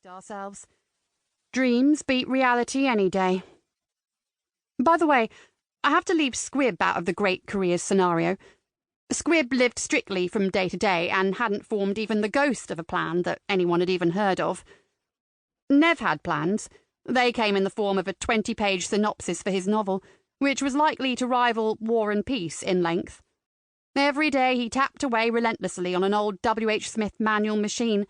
ourselves. Dreams beat reality any day. By the way, I have to leave Squib out of the great careers scenario. Squib lived strictly from day to day and hadn't formed even the ghost of a plan that anyone had even heard of. Nev had plans. They came in the form of a 20-page synopsis for his novel, which was likely to rival War and Peace in length. Every day he tapped away relentlessly on an old W.H. Smith manual machine.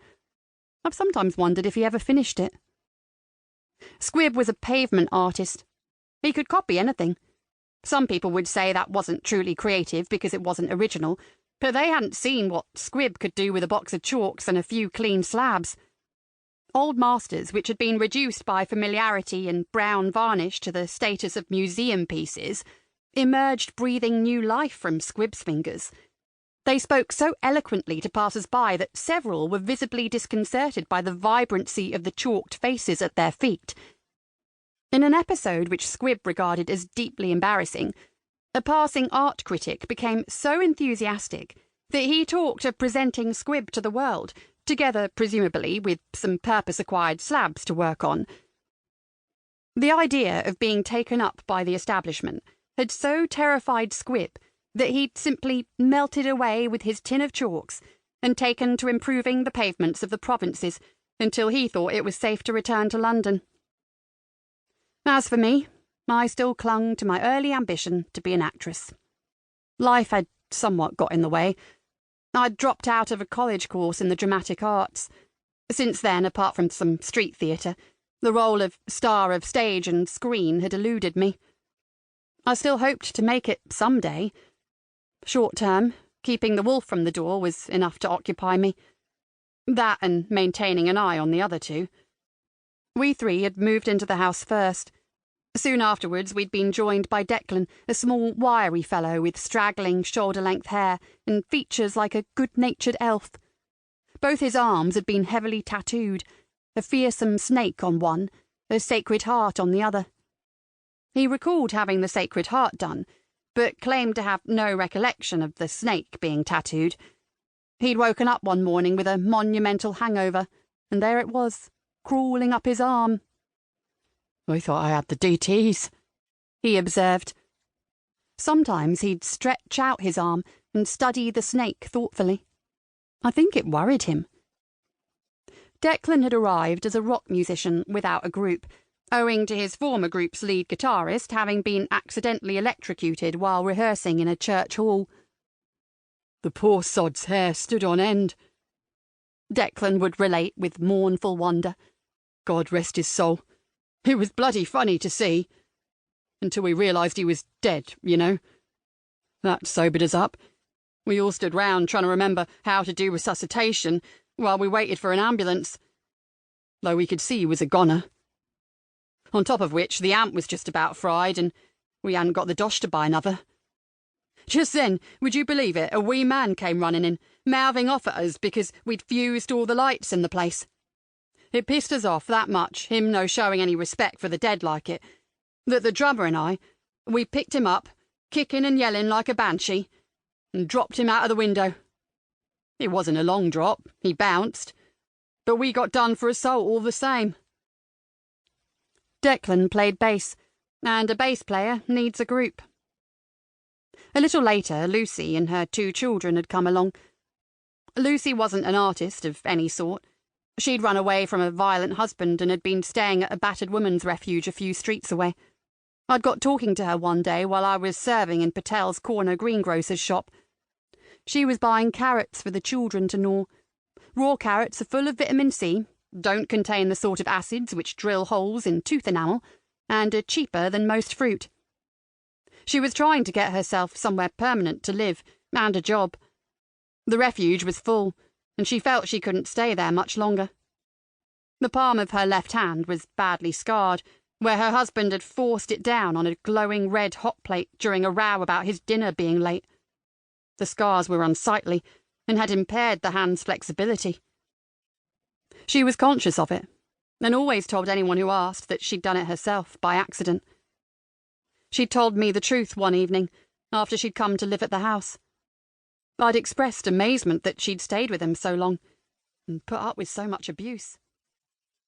I've sometimes wondered if he ever finished it. Squib was a pavement artist. He could copy anything. Some people would say that wasn't truly creative because it wasn't original, but they hadn't seen what Squib could do with a box of chalks and a few clean slabs. Old masters, which had been reduced by familiarity and brown varnish to the status of museum pieces, emerged breathing new life from Squib's fingers. They spoke so eloquently to passers-by that several were visibly disconcerted by the vibrancy of the chalked faces at their feet. In an episode which Squib regarded as deeply embarrassing, a passing art critic became so enthusiastic that he talked of presenting Squib to the world, together presumably with some purpose-acquired slabs to work on. The idea of being taken up by the establishment had so terrified Squib that he'd simply melted away with his tin of chalks and taken to improving the pavements of the provinces until he thought it was safe to return to London. As for me, I still clung to my early ambition to be an actress. Life had somewhat got in the way. I'd dropped out of a college course in the dramatic arts. Since then, apart from some street theatre, the role of star of stage and screen had eluded me. I still hoped to make it some day. Short term, keeping the wolf from the door was enough to occupy me. That and maintaining an eye on the other two. We three had moved into the house first. Soon afterwards we'd been joined by Declan, a small wiry fellow with straggling shoulder-length hair and features like a good-natured elf. Both his arms had been heavily tattooed, a fearsome snake on one, a sacred heart on the other. He recalled having the sacred heart done, but claimed to have no recollection of the snake being tattooed. He'd woken up one morning with a monumental hangover, and there it was, crawling up his arm. "I thought I had the DTs," he observed. Sometimes he'd stretch out his arm and study the snake thoughtfully. I think it worried him. Declan had arrived as a rock musician without a group, owing to his former group's lead guitarist having been accidentally electrocuted while rehearsing in a church hall. "The poor sod's hair stood on end," Declan would relate with mournful wonder. "God rest his soul. It was bloody funny to see. Until we realised he was dead, you know. That sobered us up. We all stood round trying to remember how to do resuscitation while we waited for an ambulance, though we could see he was a goner. On top of which, the amp was just about fried and we hadn't got the dosh to buy another. Just then, would you believe it, a wee man came running in, mouthing off at us because we'd fused all the lights in the place. It pissed us off that much, him no showing any respect for the dead like it, that the drummer and I, we picked him up, kicking and yelling like a banshee, and dropped him out of the window. It wasn't a long drop, he bounced, but we got done for assault all the same." Declan played bass, and a bass player needs a group. A little later, Lucy and her 2 children had come along. Lucy wasn't an artist of any sort. She'd run away from a violent husband and had been staying at a battered woman's refuge a few streets away. I'd got talking to her one day while I was serving in Patel's corner greengrocer's shop. She was buying carrots for the children to gnaw. Raw carrots are full of vitamin C, don't contain the sort of acids which drill holes in tooth enamel, and are cheaper than most fruit. She was trying to get herself somewhere permanent to live, and a job. The refuge was full, and she felt she couldn't stay there much longer. The palm of her left hand was badly scarred, where her husband had forced it down on a glowing red hot plate during a row about his dinner being late. The scars were unsightly, and had impaired the hand's flexibility. She was conscious of it, and always told anyone who asked that she'd done it herself by accident. She'd told me the truth one evening, after she'd come to live at the house. I'd expressed amazement that she'd stayed with him so long, and put up with so much abuse.